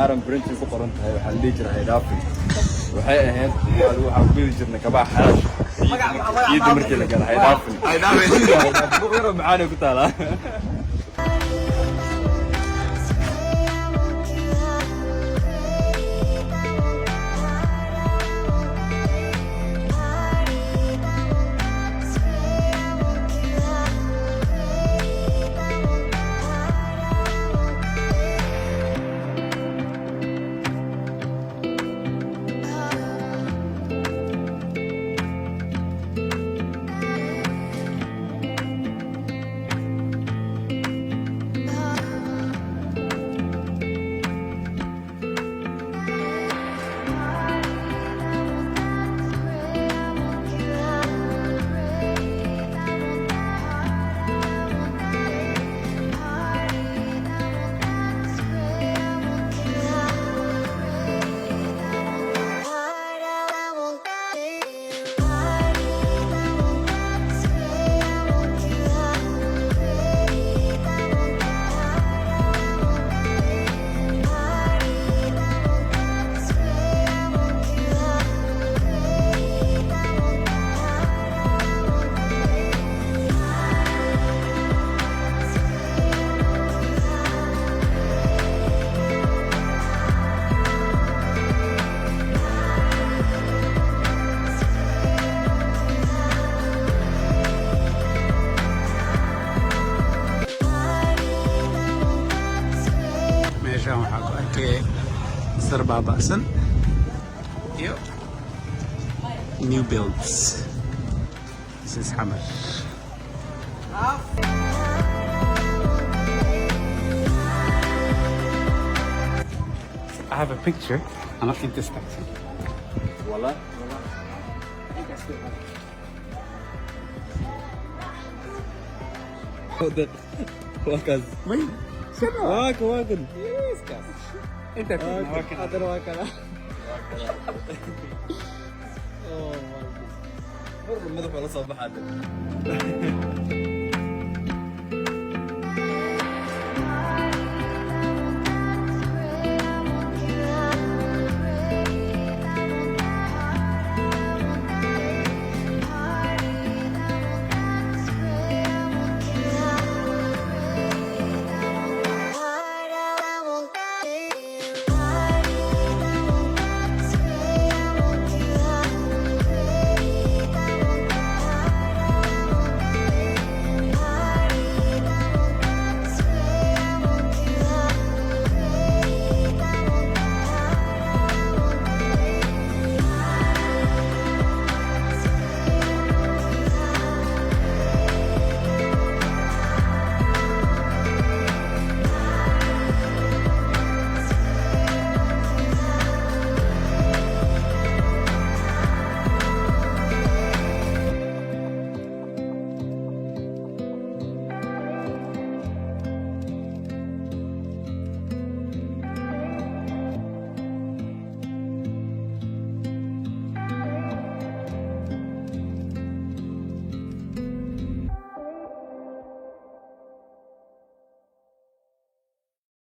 aaran printing ku qoran tahay waxaa la dhihi jiray haydhaafin waxay ahayd waxaan ku geli jirnay kabaha xalaash ciidda markii la gala haydhaafin buuq yaroo macaanay ku taalaa waxaan ku arkay sar baaba'san iyo new builds. This is Hammer. I have a picture. I'm not in this taxi. Voila. Wakas. Wait. Wakan. Yes, guys. انت Other wakala. Oh my god. Madaxa la soo baxay.